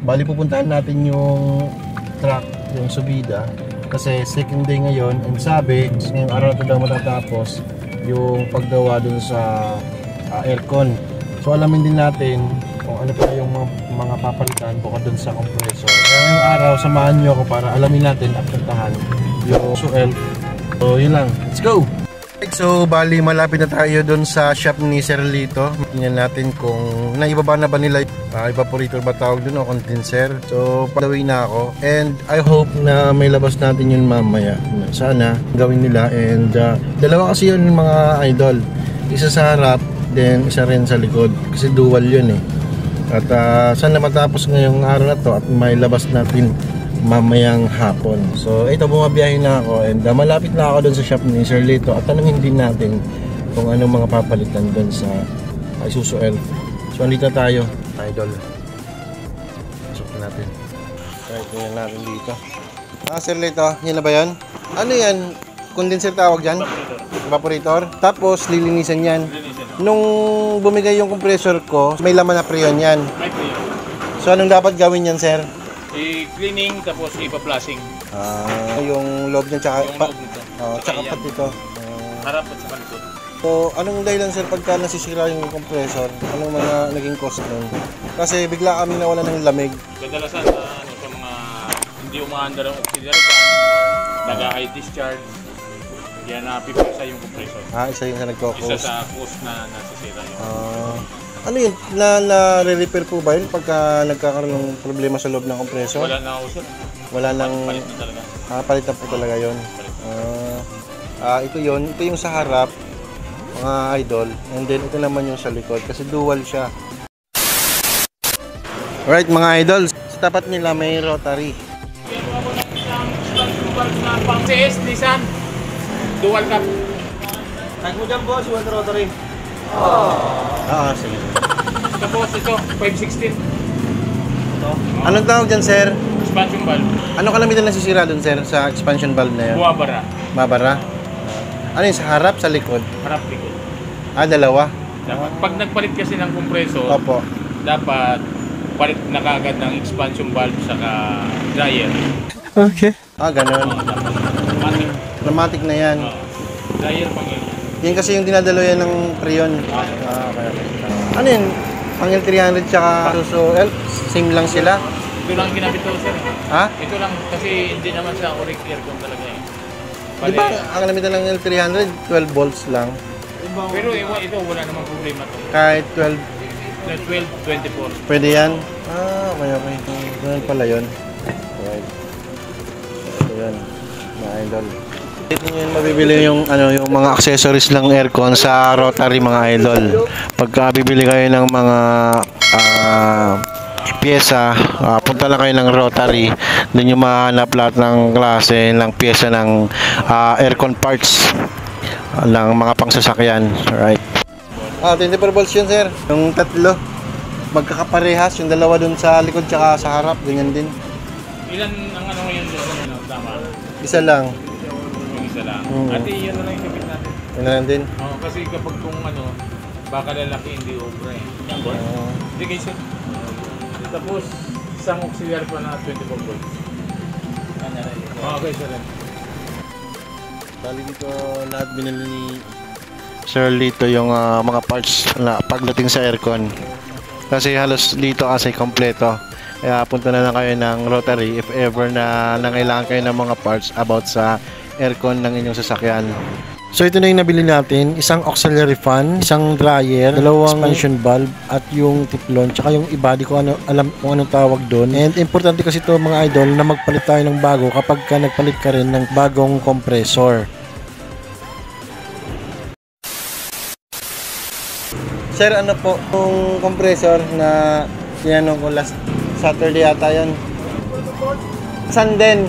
Bali pupuntahan natin yung truck, yung subida. Kasi second day ngayon, and sabi, ngayong araw na ito daw matatapos yung paggawa dun sa aircon. So alamin din natin kung ano pa yung mga papalitan bukod dun sa compressor. Kaya ngayong araw, samahan nyo ako para alamin natin at puntahan yung Suel. So yun lang, let's go! So bali malapit na tayo dun sa shop ni Sir Lito. Tingnan natin kung naibaba na ba nila evaporator ba tawag dun o condenser. So padaway na ako and I hope na may labas natin yun mamaya. Sana gawin nila and dalawa kasi yun mga idol. Isa sa harap then isa rin sa likod kasi dual yun eh. At sana matapos ngayong araw na to at may labas natin mamayang hapon. So ito, bumabiyahe na ako and malapit na ako doon sa shop ni Sir Lito at tanungin din natin kung anong mga papalitan doon sa Isuzu Elf. So andito na tayo, idol. Pasok na natin. Try tingnan natin dito. Sir Lito, yan na ba yan? Ano yan? Condenser tawag dyan? Evaporator. Tapos lilinisan yan. Nung bumigay yung compressor ko, may laman na preyon yan. May preyon. So anong dapat gawin yan, sir? I-cleaning tapos ipa-flushing. Yung loob niya tsaka yung loob nito. Tsaka pati ito. Harap at saka likod. So, anong dahilan sir pagka nasisira yung compressor? Anong mga naging cause nun? Kasi bigla kami nawalan ng lamig. Kadalasan sa mga hindi umaandar ang auxiliary fan, nag-high discharge, yan na pipisa yung compressor. Isa yung sa nagko-cause. Isa sa cause na nasisira yung ano yun? Na-repair po ba yun pagka nagkakaroon ng problema sa loob ng compressor? Wala na usot. Wala nang... Palit na talaga. Palitan po talaga yun. Ito yun. Ito yung sa harap, mga idol. And then ito naman yung sa likod kasi dual siya. Alright mga idol, sa tapat nila may rotary. Pang CS, Nissan. Dual cap. Tag mo dyan boss, yung rotary. Sige. Tapos ito, 516. Anong tawag dyan, sir? Expansion valve. Ano kalamitan nasisira dun, sir, sa expansion valve na yun? Buwabara. Babara? Ano yun, sa harap, sa likod? Harap likod. Dalawa? Dapat, pag nagpalit kasi ng compressor, Opo. dapat palit na kaagad ng expansion valve saka dryer. Okay. Ganun. Automatic. Automatic na yan. Dryer pang yun. Yan kasi yung dinadalo yan ng preyon. Okay. Ano yun? Pangil 300 tsaka Isuzu Elf? Same lang sila? Ito lang ginamit ko, sir. Ito lang kasi hindi naman sa Oric aircon talaga eh. Di ba ang kalamitan ng L300, 12 volts lang? Pero ito wala namang problema to. Kahit 12? 12, 24. Pwede yan? Okay. Ganun pala yun. Right. Ito yun. Mga idol. Dito nyo mabibili yung mga accessories lang aircon sa Rotary mga idol. Pagka bibili kayo ng mga pyesa, punta lang kayo ng Rotary. Doon nyo mahanap lahat ng klase ng pyesa ng aircon parts ng mga pangsasakyan. Alright. 24 volts yun, sir. Yung tatlo magkakaparehas, yung dalawa dun sa likod tsaka sa harap, ganyan din. Ilan ang ngayon doon? Tama? Isa lang. Isa lang. At yun na lang yung kapit natin. Yun na lang din. Kasi kapag kung baka lalaki hindi obra eh. Hindi kayo sir. Tapos isang auxiliary pa na 24 volts. Okay sir. Bali dito lahat binili ni Sir Lito yung mga parts na pagdating sa aircon. Kasi halos dito kasi kompleto. Kaya punta na lang kayo ng Rotary if ever na nangailangan kayo ng mga parts about sa aircon ng inyong sasakyan. So ito na yung nabili natin, isang auxiliary fan, isang dryer, dalawang expansion valve at yung tiplon, tsaka yung i-body ko alam kung anong tawag doon. And importante kasi ito mga idol na magpalit tayo ng bago kapag ka nagpalit ka rin ng bagong compressor. Sir, ano po yung compressor na tinanong ko last Saturday yata yun? Sanden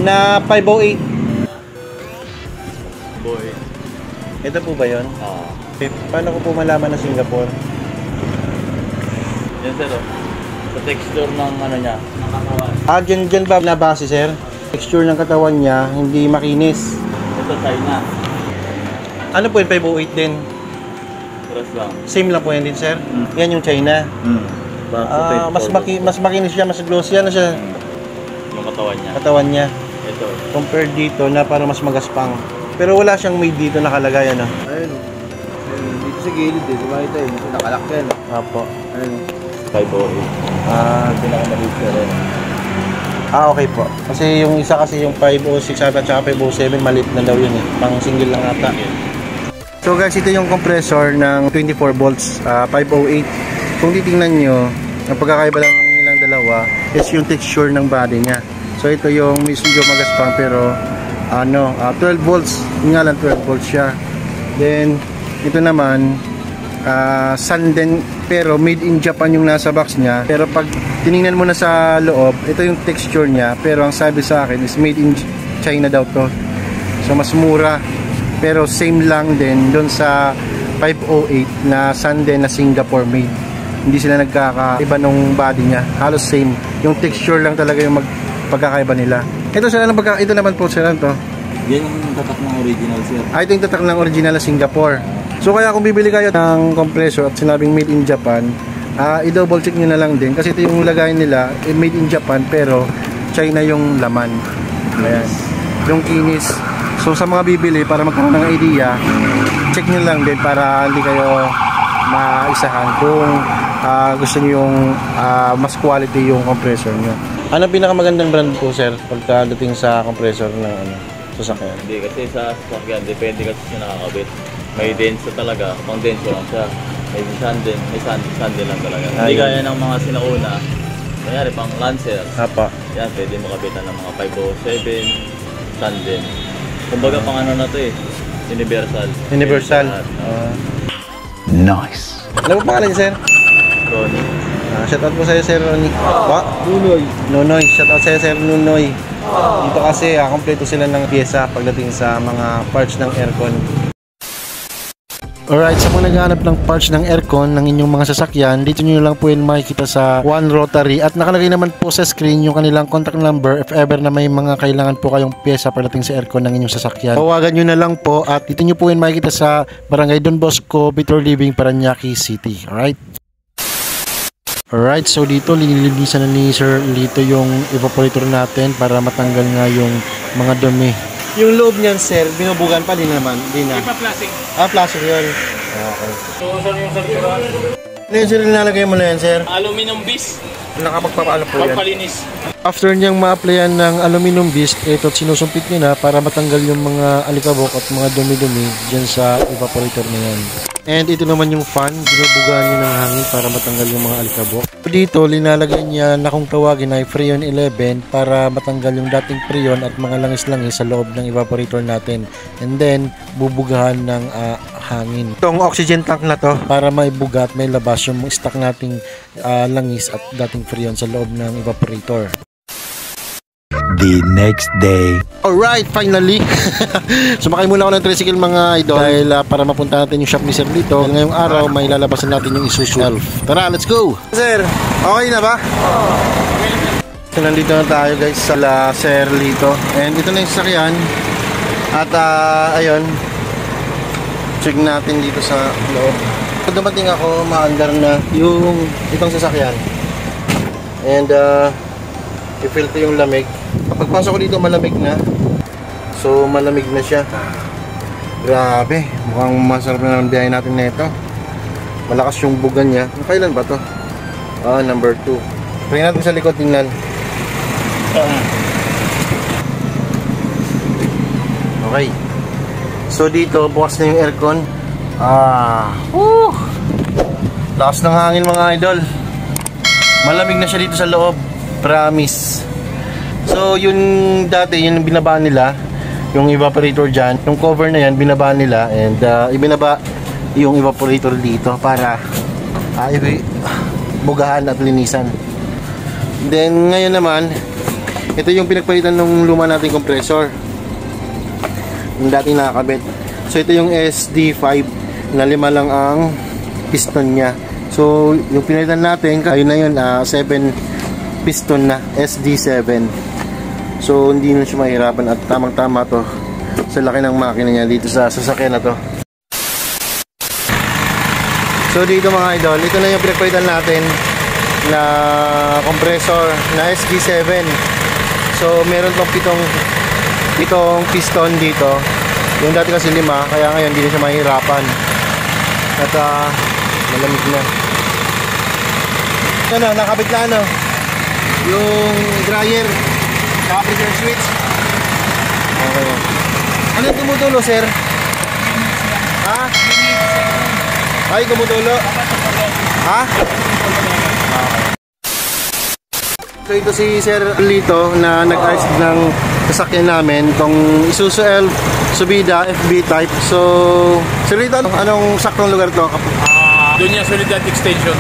na 508. Ito po ba yun? Paano ko po malaman na Singapore? Yan sir, sa texture ng niya. Dyan ba nabase sir? Texture ng katawan niya, hindi makinis. Ito China. Ano po yun? 508 din? Press lang. Same lang po yan din sir? Yan yung China? Mas makinis siya, mas glossy. Ano siya? Yung katawan niya. Katawan niya. Ito. Compared dito na parang mas magaspang. Pero wala siyang made dito nakalagay, ano? Ayun o. Dito sa gilid eh. Diba ito eh? Nakalak yan. Apo. Ayun. 508. Pinakamaliit ka rin. Okay po. Kasi yung isa kasi yung 506 at saka 507 maliit na daw yun eh. Pang single lang ata. So guys, ito yung compressor ng 24 volts 508. Kung titingnan nyo, ang pagkakaiba lang nilang dalawa is yung texture ng body niya. So ito yung medyo magaspang pero 12 volts. Yung nga lang 12 volts siya. Then ito naman Sanden, pero made in Japan yung nasa box niya. Pero pag tiningnan mo na sa loob, ito yung texture niya, pero ang sabi sa akin is made in China daw to. So mas mura, pero same lang din doon sa 508 na Sanden na Singapore made. Hindi sila nagkakaiba nung body niya, halos same. Yung texture lang talaga yung pagkakaiba nila. Ito naman po sila to. Yan yung tatak ng original sir. Ito yung tatak ng original na Singapore. So kaya kung bibili kayo ng compressor at sinabing made in Japan, i-double check nyo na lang din. Kasi ito yung lagay nila, made in Japan pero China yung laman. Ayan. Yung kinis. So sa mga bibili, para magkaroon ng idea, check nyo lang din para hindi kayo maisahan kung gusto nyo yung mas quality yung compressor nyo. Ano pinakamagandang brand po sir pagkadating sa compressor ng sasakyan? Hindi kasi sa sasakyan, depende kasi siya nakakabit. May denso talaga, pang denso lang siya. May sanden lang talaga. Hindi gaya ng mga sinauna. Kanyari pang Lancer. Apa. Yan, pwede makabitan ng mga 507, sanden. Kumbaga pang ano na to eh, universal. Nice. Ano po pangalan niya sir? Ronnie. Shoutout po sa'yo sir Ronnie. Nunoy. Shoutout sa'yo sir Nunoy. Dito kasi kompleto sila ng pyesa pagdating sa mga parts ng aircon. Alright, sa mga naghahanap ng parts ng aircon ng inyong mga sasakyan, dito nyo lang po yun makikita sa One Rotary at nakalagay naman po sa screen yung kanilang contact number if ever na may mga kailangan po kayong pyesa pagdating sa aircon ng inyong sasakyan. Tawagan nyo na lang po at dito nyo po yun makikita sa Barangay Don Bosco, Better Living, Parañaque City. Alright, so dito linilinisan na ni Sir Lito yung evaporator natin para matanggal nga yung mga dumi. Yung loob niyan, sir, binubugan pa din naman. Di na. Plastic. Plastic yun. Okay. So, saan yung sartura? Ano yun, sir, nilalagay mo na yan, sir? Aluminum base. Nakapagpapaano po yan? Pagpalinis. After niyang ma-applyan ng aluminum bisc, ito sinusumpit niyo na para matanggal yung mga alikabok at mga dumi-dumi dyan sa evaporator na yan. And ito naman yung fan, binubugaan niyo ng hangin para matanggal yung mga alikabok. Dito, linalagay niya na kung tawagin ay Freon 11 para matanggal yung dating Freon at mga langis-langis sa loob ng evaporator natin. And then, bubugahan ng hangin. Itong oxygen tank na to para may buga at may labas yung stock nating langis at dating Freon sa loob ng evaporator. The next day. Alright, finally. Sumakay muna ako ng tricycle mga idol dahil para mapunta natin yung shop ni Sir Lito. Ngayong araw may lalabasan natin yung Isuzu Elf. Tara, let's go! Sir, okay na ba? So, nandito na tayo guys sa Sir Lito. And ito na yung sasakyan. At ayun, check natin dito sa loob. Pag dumating ako, maandar na yung itong sasakyan. And i-feel ko yung lamig. Kapag pasok ko dito, malamig na. So, malamig na siya. Grabe. Mukhang masarap na ng biyahe natin na ito. Malakas yung bugan niya. Kailan ba to? Number 2. Tingnan natin sa likod, tingnan. Okay. So, dito, bukas na yung aircon. Lakas ng hangin mga idol. Malamig na siya dito sa loob. Promise. So yun dati, yun binaba nila, yung evaporator dyan, yung cover na yan binaba nila, and ibinaba yung evaporator dito para bugahan at linisan. Then ngayon naman, ito yung pinagpalitan ng luma nating compressor, yung dating nakakabit. So ito yung SD5 na 5 lang ang piston nya. So yung pinalitan natin, kayo na yun, 7 piston na, SD7. So hindi na siya mahirapan at tamang-tama to sa laki ng makina niya dito sa sasakyan na to. So dito mga idol, ito na yung pinagpalitan natin. na compressor na SG7. So meron tong pitong piston dito. Yung dati kasi 5, kaya ngayon hindi na siya mahirapan. At malamig na. Ano, nakabit na ano? Yung dryer, pressure switch. Okay. Ano yung tumutulo, sir? Ha? Ay, tumutulo? Ha? So ito si Sir Lito na nag-ayos ng sasakyan namin, itong Isuzu Elf Subida FB type. So, Sir Lito, anong saktong lugar to? Doon yung Solidad Extension.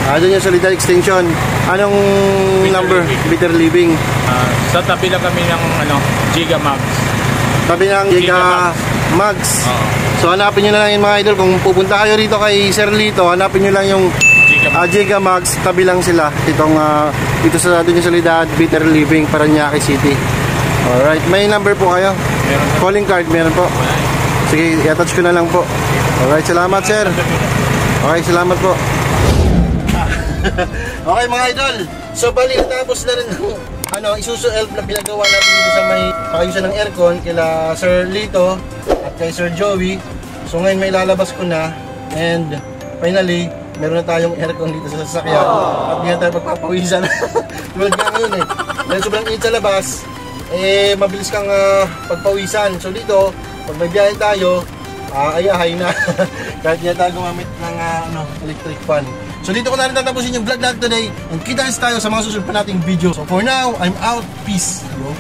Doon yung Solidar Extension. Anong number? Bitter Living. Sa tabi lang kami ng Giga Max. Tabi ng Giga Max. So hanapin nyo na lang yung mga idol. Kung pupunta kayo rito kay Sir Lito, hanapin nyo lang yung Giga Max. Tabi lang sila. Dito sa doon yung Solidad Bitter Living, Parañaque City. Alright, may number po kayo? Meron. Calling card, meron po. Sige, i-attach ko na lang po. Alright, salamat sir. Okay, salamat po. Okay mga idol, so bali natapos na rin ng Isuzu Elf na pinagawa natin dito sa may pakayusan ng aircon kila Sir Lito at kay Sir Joey. So ngayon may lalabas ko na, and finally meron na tayong aircon dito sa sasakyan at hindi na tayo pagpapawisan. Tulad nga ngayon dahil sobrang init sa labas, mabilis kang pagpawisan. So dito, pag may biyahe tayo, ayahay na kahit hindi na tayo gumamit ng electric fan. So dito ko na rin tatapusin yung vlog natin today, and kita tayo sa mga susunod pa nating video. So for now, I'm out. Peace. Yo.